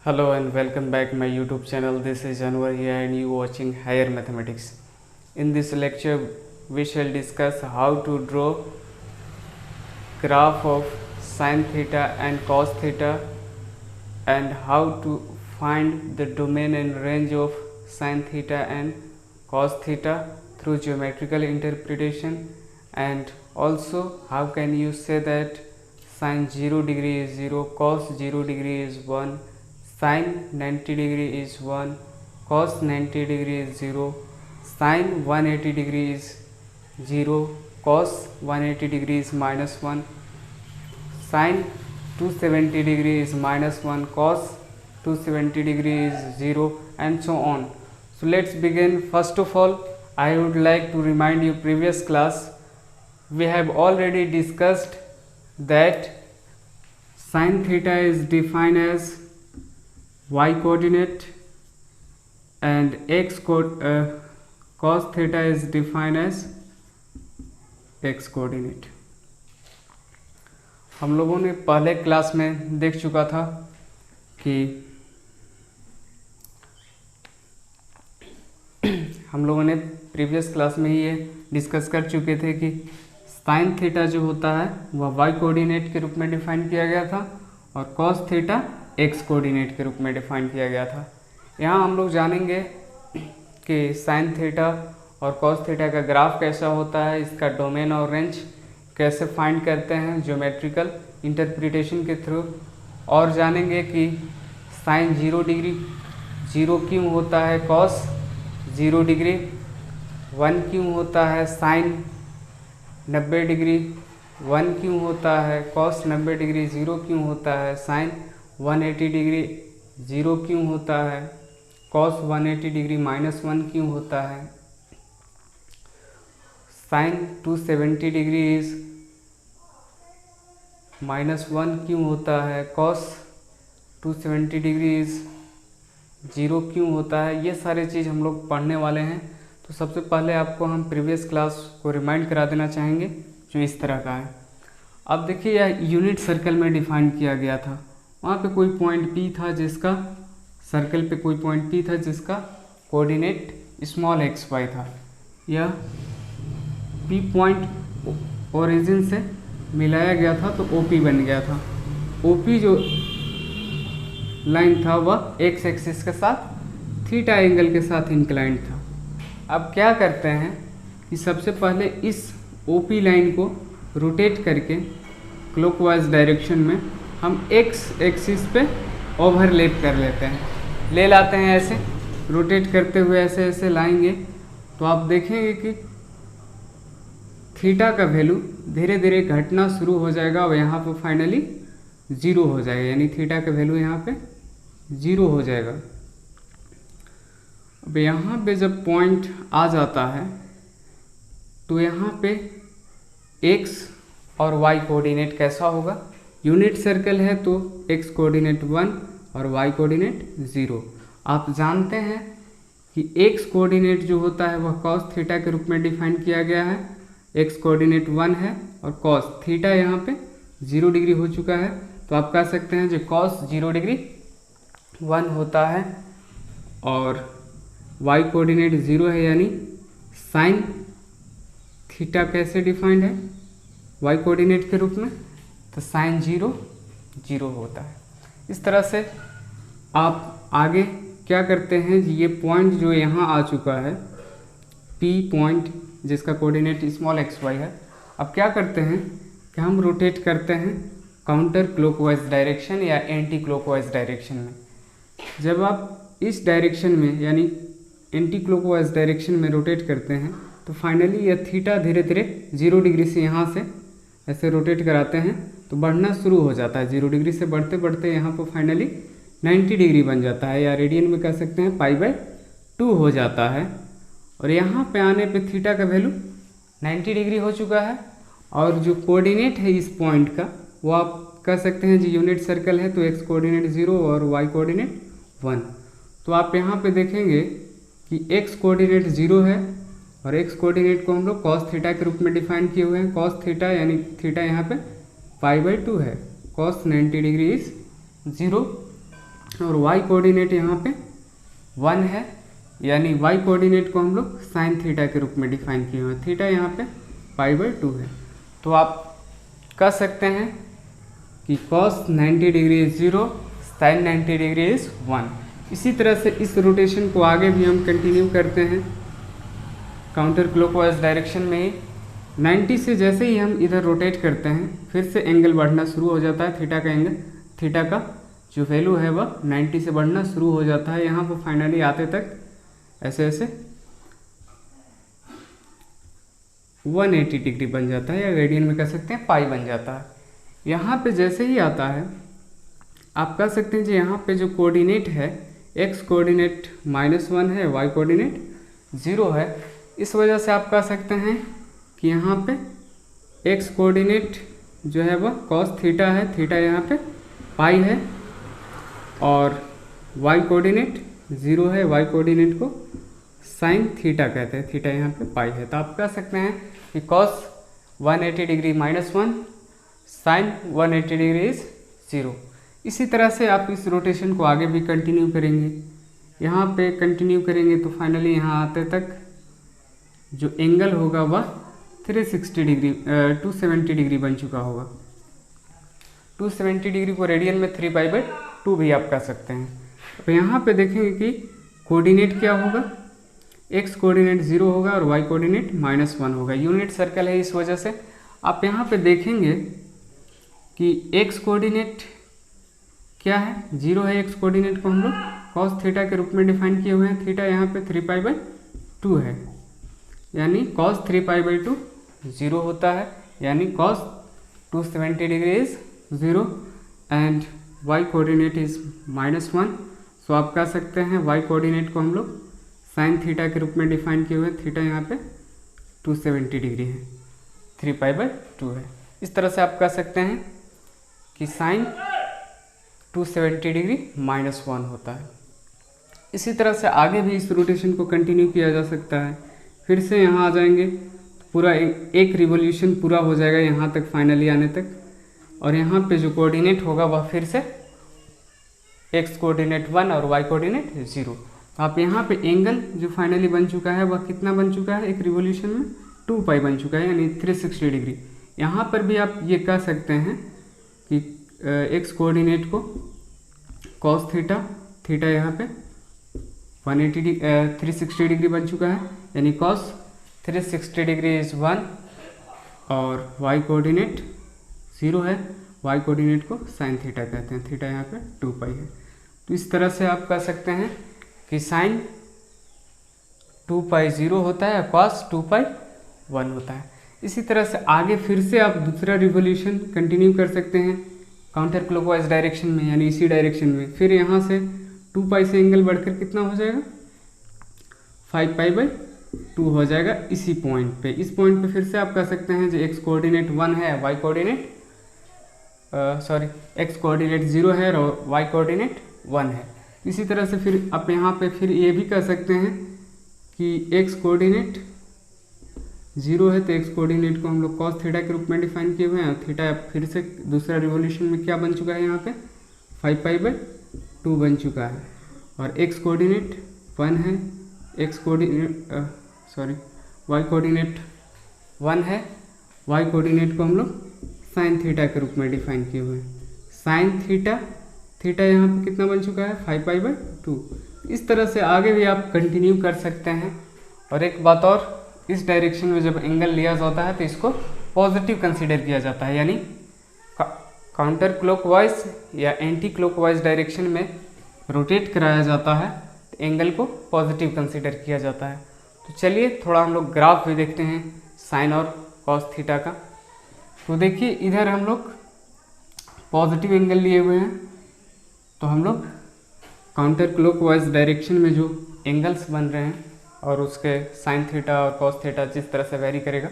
Hello and welcome back my YouTube channel. This is Anwar here and you watching Higher Mathematics. In this lecture we shall discuss how to draw graph of sin theta and cos theta and how to find the domain and range of sin theta and cos theta through geometrical interpretation, and also how can you say that sin 0 degree is 0, cos 0 degree is 1, sin 90 degree is 1, cos 90 degree is 0, sin 180 degree is 0, cos 180 degree is minus 1, sin 270 degree is minus 1, cos 270 degree is 0, and so on. So let's begin. First of all, I would like to remind you previous class we have already discussed that sin theta is defined as y coordinate and cos theta is defined as x coordinate. हम लोगों ने पहले class में देख चुका था कि हम लोगों ने प्रीवियस क्लास में ही ये डिस्कस कर चुके थे कि साइन थीटा जो होता है वह वाई कोऑर्डिनेट के रूप में डिफाइन किया गया था और कॉस थीटा एक्स कोऑर्डिनेट के रूप में डिफाइन किया गया था। यहाँ हम लोग जानेंगे कि साइन थीटा और कॉस थीटा का ग्राफ कैसा होता है, इसका डोमेन और रेंज कैसे फाइंड करते हैं ज्योमेट्रिकल इंटरप्रिटेशन के थ्रू, और जानेंगे कि साइन 0 डिग्री 0 क्यों होता है, कॉस 0 डिग्री 1 क्यों होता है, साइन 90 डिग्री 1 क्यों होता है, कॉस 90 डिग्री 0 क्यों होता है, साइन 180 डिग्री 0 क्यों होता है, कॉस 180 डिग्री -1 क्यों होता है, साइन 270 डिग्री इज -1 क्यों होता है, कॉस 270 डिग्री इज 0 क्यों होता है। ये सारे चीज़ हम लोग पढ़ने वाले हैं। तो सबसे पहले आपको हम प्रीवियस क्लास को रिमाइंड करा देना चाहेंगे जो इस तरह का है। अब देखिए यह यूनिट सर्कल में डिफाइन किया गया था। वहाँ पे कोई पॉइंट P था जिसका सर्कल पे कोई पॉइंट P था जिसका कोऑर्डिनेट स्मॉल xy था। यह P पॉइंट ओरिजिन से मिलाया गया था तो OP बन गया था। OP जो लाइन था वह x एक्सिस के साथ थीटा एंगल के साथ इंक्लाइंड था। अब क्या करते हैं कि सबसे पहले इस OP लाइन को रोटेट करके क्लॉकवाइज डायरेक्शन में हम x एक्सिस पे ओवरलैप कर लेते हैं, ले लाते हैं, ऐसे रोटेट करते हुए ऐसे ऐसे लाएंगे तो आप देखेंगे कि थीटा का वैल्यू धीरे धीरे घटना शुरू हो जाएगा और यहाँ पर फाइनली 0 हो जाएगा, यानी थीटा का वैल्यू यहाँ पे 0 हो जाएगा। अब यहाँ पे जब पॉइंट आ जाता है तो यहाँ पे x और y कोऑर्डिनेट कैसा होगा, यूनिट सर्कल है तो x कोऑर्डिनेट 1 और y कोऑर्डिनेट 0। आप जानते हैं कि x कोऑर्डिनेट जो होता है वह cos थीटा के रूप में डिफाइन किया गया है, x कोऑर्डिनेट 1 है और cos थीटा यहाँ पे 0 डिग्री हो चुका है तो आप कह सकते हैं जो cos 0 डिग्री 1 होता है और y कोऑर्डिनेट 0 है, यानी साइन थीटा कैसे डिफाइंड है y कोऑर्डिनेट के रूप में, तो साइन 0 0 होता है। इस तरह से आप आगे क्या करते हैं, ये पॉइंट जो यहाँ आ चुका है P पॉइंट जिसका कोऑर्डिनेट स्मॉल xy है, अब क्या करते हैं कि हम रोटेट करते हैं काउंटर क्लॉकवाइज डायरेक्शन या एंटी क्लॉकवाइज डायरेक्शन में। जब आप इस डायरेक्शन में यानी एंटी क्लॉकवाइज डायरेक्शन में रोटेट करते हैं तो फाइनली यह थीटा धीरे धीरे 0 डिग्री से यहाँ से ऐसे रोटेट कराते हैं तो बढ़ना शुरू हो जाता है। 0 डिग्री से बढ़ते बढ़ते यहाँ पर फाइनली 90 डिग्री बन जाता है, या रेडियन में कह सकते हैं π/2 हो जाता है। और यहाँ पे आने पे थीटा का वैल्यू 90 डिग्री हो चुका है और जो कोऑर्डिनेट है इस पॉइंट का वो आप कह सकते हैं जी यूनिट सर्कल है तो x कोऑर्डिनेट 0 और y कोऑर्डिनेट 1। तो आप यहाँ पे देखेंगे कि x कोऑर्डिनेट 0 है और x कोऑर्डिनेट को हम लोग cos थीटा के रूप में डिफाइन किए हुए हैं। cos थीटा यानी थीटा यहाँ पे π/2 है, cos 90 डिग्री इज 0 और वाई कोऑर्डिनेट यहाँ पे 1 है, यानी वाई कोऑर्डिनेट को हम लोग साइन थीटा के रूप में डिफाइन किए हुए हैं। थीटा यहाँ पे π/2 है। तो आप कह सकते हैं कि cos 90 degree is 0, sine 90 degree is 1। इसी तरह से इस रोटेशन को आगे भी हम कंटिन्यू करते हैं काउंटर क्लॉकवाइज डायरेक्शन में ही। 90 से जैसे ही हम इधर रोटेट करते हैं फिर से एंगल बढ़ना शुरू हो जाता है। थीटा का एंगल, थीटा का जो वैल्यू है वह 90 से बढ़ना शुरू हो जाता है। यहाँ पर फाइनली आते तक ऐसे ऐसे 180 डिग्री बन जाता है, या रेडियन में कह सकते हैं पाई बन जाता है। यहाँ पे जैसे ही आता है आप कह सकते हैं कि यहाँ पे जो कोऑर्डिनेट है x कोऑर्डिनेट -1 है, y कोऑर्डिनेट 0 है। इस वजह से आप कह सकते हैं कि यहाँ पे x कोऑर्डिनेट जो है वह cos थीटा है, थीटा यहाँ पे पाई है, और y कोऑर्डिनेट 0 है, y कोऑर्डिनेट को साइन थीटा कहते हैं, थीटा यहाँ पे पाई है। तो आप कह सकते हैं कि cos 180 degree -1 sine 180 degree is 0। इसी तरह से आप इस रोटेशन को आगे भी कंटिन्यू करेंगे, यहाँ पे कंटिन्यू करेंगे तो फाइनली यहाँ आते तक जो एंगल होगा वह 360 डिग्री 270 डिग्री बन चुका होगा। 270 डिग्री को रेडियन में 3π/2 भी आप कह सकते हैं। अब यहाँ पे देखेंगे कि कोऑर्डिनेट क्या होगा, x कोऑर्डिनेट 0 होगा और y कोऑर्डिनेट -1 होगा। यूनिट सर्कल है, इस वजह से आप यहाँ पे देखेंगे कि x कोऑर्डिनेट क्या है, 0 है। x कोऑर्डिनेट को हम लोग cos थीटा के रूप में डिफाइन किए हुए हैं। थीटा यहाँ पे 3π/2 है, यानी cos 3π/2 0 होता है, यानी cos 270 degree is 0 and y coordinate is -1। सो आप कह सकते हैं y कोऑर्डिनेट को हम लोग साइन थीटा के रूप में डिफाइन किए हुए हैं। थीटा यहाँ पे 270 डिग्री है, 3π/2 है। इस तरह से आप कह सकते हैं कि साइन 270 डिग्री -1 होता है। इसी तरह से आगे भी इस रोटेशन को कंटिन्यू किया जा सकता है। फिर से यहाँ आ जाएंगे, पूरा एक रिवोल्यूशन पूरा हो जाएगा यहाँ तक, फाइनली आने तक, और यहाँ पे जो कोऑर्डिनेट होगा वह फिर से x कोऑर्डिनेट 1 और y कोऑर्डिनेट 0। तो आप यहाँ पे एंगल जो फाइनली बन चुका है वह कितना बन चुका है, एक रिवोल्यूशन में 2π बन चुका है, यानी 360 डिग्री। यहाँ पर भी आप ये कह सकते हैं कि x कोऑर्डिनेट को cos थीटा, थीटा यहाँ पे 360 डिग्री बन चुका है, यानी cos 360 डिग्री इज 1, और y कोऑर्डिनेट 0 है, y कोऑर्डिनेट को साइन थीटा कहते हैं, थीटा यहाँ पे 2π है। तो इस तरह से आप कह सकते हैं कि साइन 2π 0 होता है, cos 2π 1 होता है। इसी तरह से आगे फिर से आप दूसरा रिवोल्यूशन कंटिन्यू कर सकते हैं काउंटर क्लॉकवाइज डायरेक्शन में, यानी इसी डायरेक्शन में। फिर यहाँ से 2π से एंगल बढ़कर कितना हो जाएगा, 5π/2 हो जाएगा इसी पॉइंट पे। इस पॉइंट पे फिर से आप कह सकते हैं जो x कोऑर्डिनेट 1 है, y कोऑर्डिनेट x कोऑर्डिनेट 0 है और y कोऑर्डिनेट 1 है। इसी तरह से फिर आप यहाँ पे फिर ये भी कह सकते हैं कि x कोऑर्डिनेट 0 है, तो x कोऑर्डिनेट को हम लोग cos थीटा के रूप में डिफाइन किए हुए हैं। थीटा फिर से दूसरा रिवोल्यूशन में क्या बन चुका है, यहाँ पे 5π/2 बन चुका है, और x कोऑर्डिनेट 1 है, y कोऑर्डिनेट 1 है, y कोऑर्डिनेट को हम लोग साइन थीटा के रूप में डिफाइन किए हुए हैं। साइन थीटा, थीटा यहाँ पे कितना बन चुका है, 5π/2। इस तरह से आगे भी आप कंटिन्यू कर सकते हैं। और एक बात और, इस डायरेक्शन में जब एंगल लिया जाता है तो इसको पॉजिटिव कंसीडर किया जाता है, यानी काउंटर क्लॉकवाइज या एंटी क्लॉकवाइज डायरेक्शन में रोटेट कराया जाता है तो एंगल को पॉजिटिव कंसीडर किया जाता है। तो चलिए थोड़ा हम लोग ग्राफ भी देखते हैं साइन और कॉस थीटा का। तो देखिए इधर हम लोग पॉजिटिव एंगल लिए हुए हैं, तो हम लोग काउंटर क्लॉकवाइज डायरेक्शन में जो एंगल्स बन रहे हैं और उसके साइन थीटा और कॉस थीटा जिस तरह से वेरी करेगा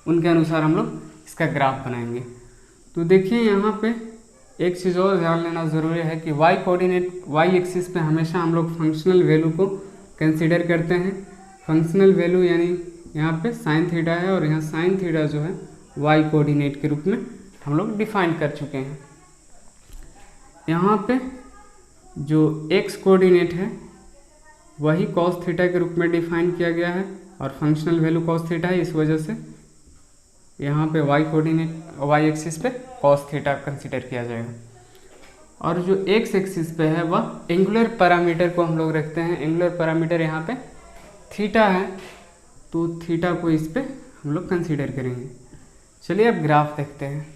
उनके अनुसार हम लोग इसका ग्राफ बनाएंगे। तो देखिए यहाँ पे एक चीज़ और ध्यान लेना ज़रूरी है कि y कोऑर्डिनेट y एक्सिस पे हमेशा हम लोग फंक्शनल वैल्यू को कंसीडर करते हैं। फंक्शनल वैल्यू यानी यहाँ पे साइन थीटा है और यहाँ साइन थीटा जो है y कोऑर्डिनेट के रूप में हम लोग डिफाइन कर चुके हैं। यहाँ पे जो एक्स कोऑर्डिनेट है वही कॉस थीटा के रूप में डिफाइन किया गया है और फंक्शनल वैल्यू कॉस थीटा है, इस वजह से यहाँ पे वाई कोऑर्डिनेट वाई एक्सिस पे कॉस थीटा कंसिडर किया जाएगा। और जो एक्स एक्सिस पे है वह एंगुलर पैरामीटर को हम लोग रखते हैं। एंगुलर पैरामीटर यहाँ पे थीटा है, तो थीटा को इस पे हम लोग कंसीडर करेंगे। चलिए अब ग्राफ देखते हैं।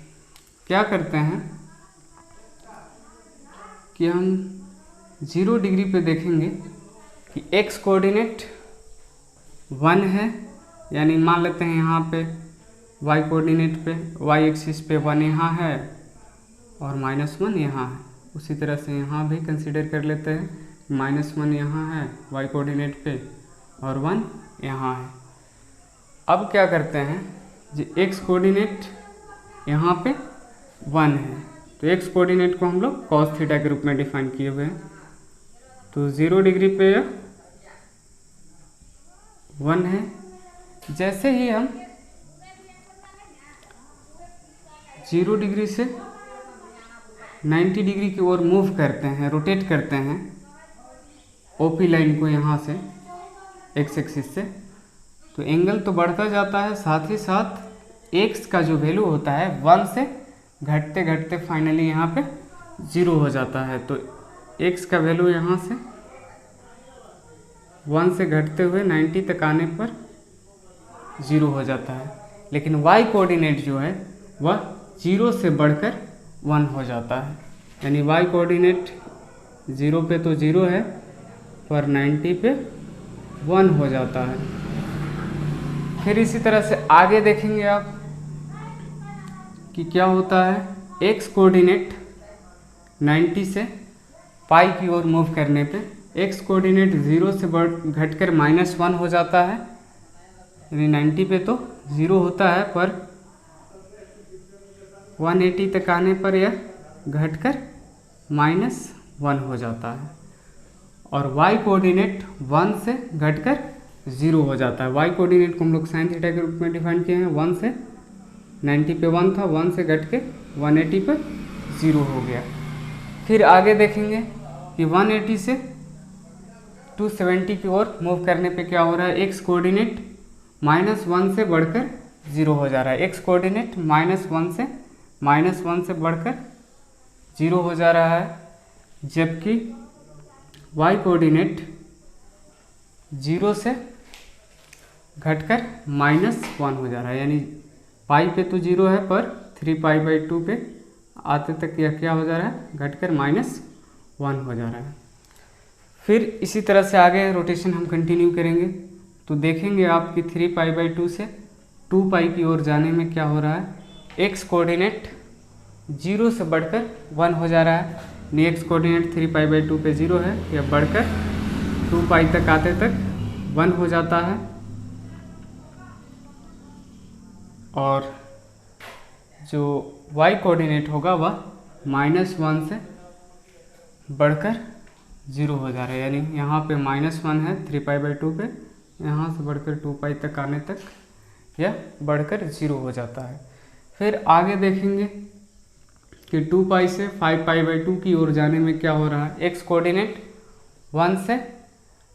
क्या करते हैं कि हम 0 डिग्री पे देखेंगे कि एक्स कोऑर्डिनेट 1 है, यानी मान लेते हैं यहाँ पे वाई कोऑर्डिनेट पे वाई एक्सिस पे 1 यहाँ है और -1 यहाँ है। उसी तरह से यहाँ भी कंसीडर कर लेते हैं -1 यहाँ है वाई कोऑर्डिनेट पे और 1 यहाँ है। अब क्या करते हैं, जो एक्स कोऑर्डिनेट यहाँ पे 1 है, तो एक्स कोऑर्डिनेट को हम लोग कॉस थीटा के रूप में डिफाइन किए हुए हैं। तो 0 डिग्री पे 1 है। जैसे ही हम 0 डिग्री से 90 डिग्री की ओर मूव करते हैं, रोटेट करते हैं ओपी लाइन को यहाँ से एक्स एक्सिस से, तो एंगल तो बढ़ता जाता है, साथ ही साथ एक्स का जो वैल्यू होता है 1 से घटते घटते फाइनली यहाँ पे 0 हो जाता है। तो एक्स का वैल्यू यहाँ से 1 से घटते हुए 90 तक आने पर 0 हो जाता है। लेकिन वाई कोऑर्डिनेट जो है वह 0 से बढ़कर 1 हो जाता है, यानी वाई कोऑर्डिनेट 0 पे तो 0 है पर 90 पे 1 हो जाता है। फिर इसी तरह से आगे देखेंगे आप कि क्या होता है। एक्स कोऑर्डिनेट 90 से पाई की ओर मूव करने पे एक्स कोऑर्डिनेट 0 से घटकर -1 हो जाता है, यानी 90 पे तो 0 होता है पर 180 तक आने पर यह घटकर -1 हो जाता है। और y कोऑर्डिनेट 1 से घटकर 0 हो जाता है। y कोऑर्डिनेट को हम लोग साइन थीटा के रूप में डिफाइन किए हैं। 1 से 90 पे 1 था, 1 से घट के 180 पर 0 हो गया। फिर आगे देखेंगे कि 180 से 270 की ओर मूव करने पे क्या हो रहा है, एक्स कोऑर्डिनेट -1 से बढ़कर 0 हो जा रहा है। एक्स कोऑर्डिनेट -1 से बढ़कर 0 हो जा रहा है, जबकि वाई कोऑर्डिनेट 0 से घटकर -1 हो जा रहा है, यानी पाई पे तो 0 है पर 3π/2 पे आते तक यह क्या हो जा रहा है, घटकर -1 हो जा रहा है। फिर इसी तरह से आगे रोटेशन हम कंटिन्यू करेंगे तो देखेंगे आप कि 3π/2 से 2π की ओर जाने में क्या हो रहा है, एक्स कोऑर्डिनेट 0 से बढ़कर 1 हो जा रहा है। एक्स कोऑर्डिनेट 3π/2 पे 0 है, यह बढ़कर 2π तक आते तक 1 हो जाता है। और जो y कोऑर्डिनेट होगा वह -1 से बढ़कर 0 हो जा रहा है, यानी यहाँ पे -1 है 3π/2 पे, यहाँ से बढ़कर 2π तक आने तक यह बढ़कर 0 हो जाता है। फिर आगे देखेंगे कि 2π से 5π/2 की ओर जाने में क्या हो रहा है, एक्स कोऑर्डिनेट 1 से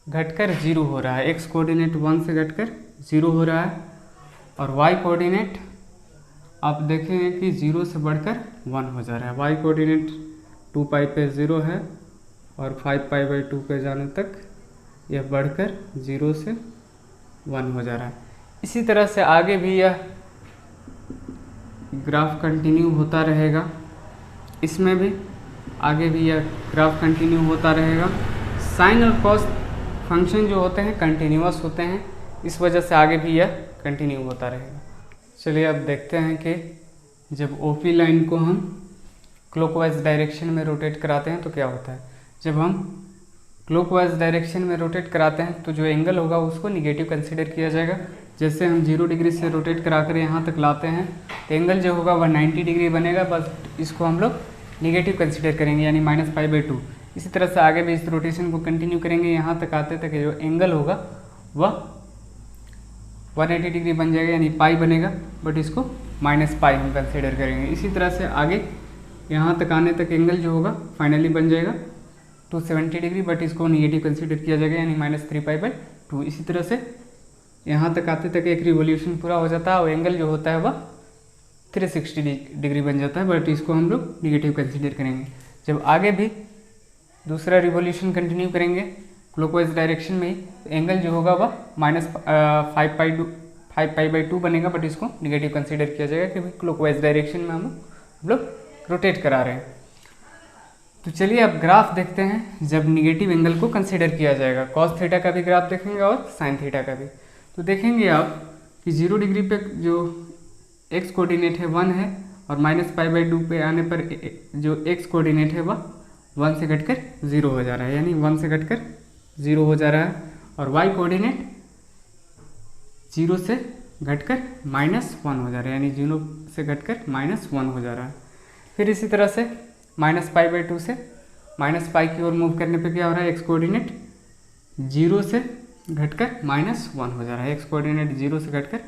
घटकर 0 हो रहा है। एक्स कोऑर्डिनेट 1 से घटकर 0 हो रहा है और वाई कोऑर्डिनेट आप देखेंगे कि 0 से बढ़कर 1 हो जा रहा है। वाई कोऑर्डिनेट 2π पे 0 है और 5π/2 पे जाने तक यह बढ़कर 0 से 1 हो जा रहा है। इसी तरह से आगे भी यह ग्राफ कंटिन्यू होता रहेगा, इसमें भी आगे भी यह ग्राफ कंटिन्यू होता रहेगा। साइन और कॉस फंक्शन जो होते हैं कंटिन्यूअस होते हैं, इस वजह से आगे भी यह कंटिन्यू होता रहेगा। चलिए अब देखते हैं कि जब ओपी लाइन को हम क्लॉकवाइज डायरेक्शन में रोटेट कराते हैं तो क्या होता है। जब हम क्लॉकवाइज डायरेक्शन में रोटेट कराते हैं तो जो एंगल होगा उसको निगेटिव कंसीडर किया जाएगा। जैसे हम 0 डिग्री से रोटेट करा कर यहाँ तक लाते हैं तो एंगल जो होगा वह 90 डिग्री बनेगा, बस इसको हम लोग निगेटिव कंसीडर करेंगे, यानी -π/2। इसी तरह से आगे भी इस रोटेशन को कंटिन्यू करेंगे, यहाँ तक आते तक जो एंगल होगा वह 180 डिग्री बन जाएगा, यानी पाई बनेगा, बट इसको -π हम कंसीडर करेंगे। इसी तरह से आगे यहाँ तक आने तक एंगल जो होगा फाइनली बन जाएगा 270 डिग्री, बट इसको नेगेटिव कंसीडर किया जाएगा, यानी -3π/2। इसी तरह से यहाँ तक आते तक एक रिवोल्यूशन पूरा हो जाता है और एंगल जो होता है वह 360 डिग्री बन जाता है, बट इसको हम लोग निगेटिव कंसीडर करेंगे। जब आगे भी दूसरा रिवोल्यूशन कंटिन्यू करेंगे क्लॉकवाइज डायरेक्शन में ही, तो एंगल जो होगा वह -5π/2 बनेगा, बट इसको निगेटिव कंसीडर किया जाएगा क्योंकि क्लॉकवाइज डायरेक्शन में हम लोग रोटेट करा रहे हैं। तो चलिए अब ग्राफ देखते हैं जब निगेटिव एंगल को कंसीडर किया जाएगा। कॉस थीटा का भी ग्राफ देखेंगे और साइन थीटा का भी। तो देखेंगे आप कि 0 डिग्री पे जो एक्स कोऑर्डिनेट है 1 है, और -π/2 पे आने पर जो एक्स कोऑर्डिनेट है वह 1 से घटकर 0 हो जा रहा है, यानी 1 से घटकर 0 हो जा रहा है। और y कोऑर्डिनेट 0 से घटकर -1 हो जा रहा है, यानी 0 से घटकर -1 हो जा रहा है। फिर इसी तरह से -π/2 से -π की ओर मूव करने पे क्या हो रहा है, एक्स कोऑर्डिनेट 0 से घटकर -1 हो जा रहा है, एक्स कोऑर्डिनेट 0 से घटकर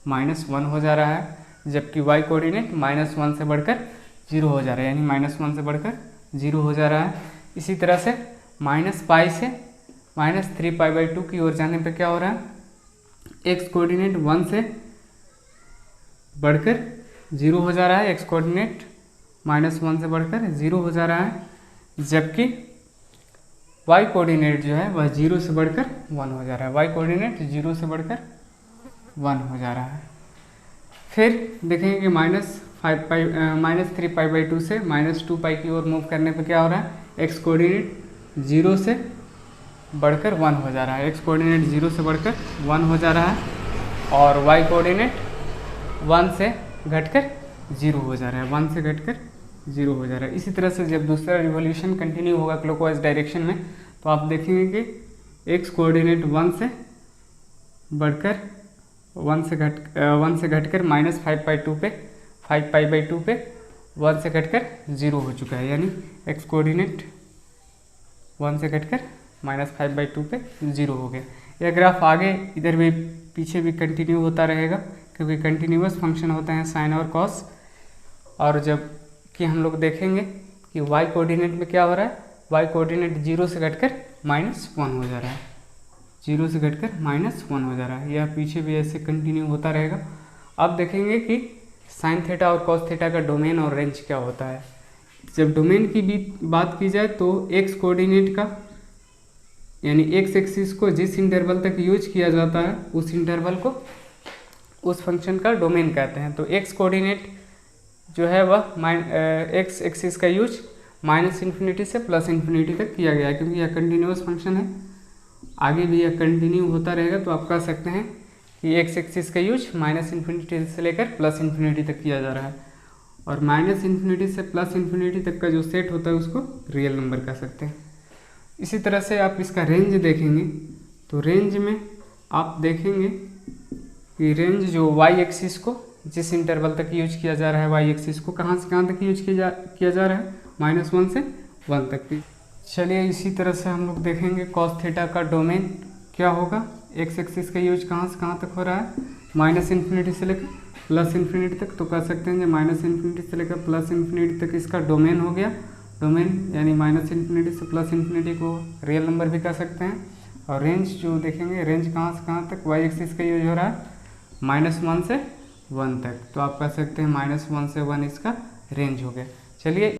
-1 हो जा रहा है, जबकि y कोऑर्डिनेट -1 से बढ़कर 0 हो जा रहा है, यानी -1 से बढ़कर 0 हो जा रहा है। इसी तरह से -π से -3π/2 की ओर जाने पे क्या हो रहा है, एक्स कोऑर्डिनेट 1 से बढ़कर 0 हो जा रहा है, एक्स कोऑर्डिनेट -1 से बढ़कर 0 हो जा रहा है, जबकि y कोऑर्डिनेट जो है वह 0 से बढ़कर 1 हो जा रहा है, y कोऑर्डिनेट 0 से बढ़कर 1 हो जा रहा है। फिर देखेंगे कि -3π/2 से -2π की ओर मूव करने पे क्या हो रहा है, एक्स कोऑर्डिनेट 0 से बढ़कर 1 हो जा रहा है, एक्स कोऑर्डिनेट 0 से बढ़कर 1 हो जा रहा है, और y कोऑर्डिनेट 1 से घटकर 0 हो जा रहा है, 1 से घटकर 0 हो जा रहा है। इसी तरह से जब दूसरा रिवोल्यूशन कंटिन्यू होगा क्लॉकवाइज डायरेक्शन में, तो आप देखेंगे कि एक्स कोऑर्डिनेट 1 से बढ़कर 1 से घटकर -5π/2 पे 5π/2 पे 1 से घटकर 0 हो चुका है, यानी एक्स कोऑर्डिनेट 1 से घटकर -5/2 पे 0 हो गया। यह ग्राफ आगे इधर भी पीछे भी कंटिन्यू होता रहेगा, क्योंकि कंटिन्यूअस फंक्शन होते हैं साइन और कॉस। और जब कि हम लोग देखेंगे कि y कोऑर्डिनेट में क्या हो रहा है, y कोऑर्डिनेट 0 से घटकर -1 हो जा रहा है, 0 से घटकर -1 हो जा रहा है। यह पीछे भी ऐसे कंटिन्यू होता रहेगा। अब देखेंगे कि साइन थीटा और कॉस थीटा का डोमेन और रेंज क्या होता है। जब डोमेन की भी बात की जाए तो एक्स कोऑर्डिनेट का, यानी एक्स एक्सिस को जिस इंटरवल तक यूज किया जाता है उस इंटरवल को उस फंक्शन का डोमेन कहते हैं। तो एक्स कोऑर्डिनेट जो है वह एक्स एक्सिस का यूज -∞ से +∞ तक किया गया है, क्योंकि यह कंटिन्यूअस फंक्शन है, आगे भी यह कंटिन्यू होता रहेगा। तो आप कह सकते हैं कि एक्स एक्सिस का यूज -∞ से लेकर +∞ तक किया जा रहा है, और -∞ से +∞ तक का जो सेट होता है उसको रियल नंबर कह सकते हैं। इसी तरह से आप इसका रेंज देखेंगे, तो रेंज में आप देखेंगे कि रेंज जो y एक्सिस को जिस इंटरवल तक यूज किया जा रहा है, y एक्सिस को कहाँ से कहाँ तक यूज किया जा रहा है, -1 से 1 तक की। चलिए इसी तरह से हम लोग देखेंगे कॉस थीटा का डोमेन क्या होगा। एक्स एक्सिस का यूज कहाँ से कहाँ तक हो रहा है, -∞ से लेकर +∞ तक। तो कह सकते हैं कि -∞ से लेकर +∞ तक इसका डोमेन हो गया। डोमेन यानी -∞ से +∞ को रियल नंबर भी कह सकते हैं। और रेंज जो देखेंगे, रेंज कहाँ से कहाँ तक y एक्सिस का यूज हो रहा है, -1 से 1 तक। तो आप कह सकते हैं -1 से 1 इसका रेंज हो गया। चलिए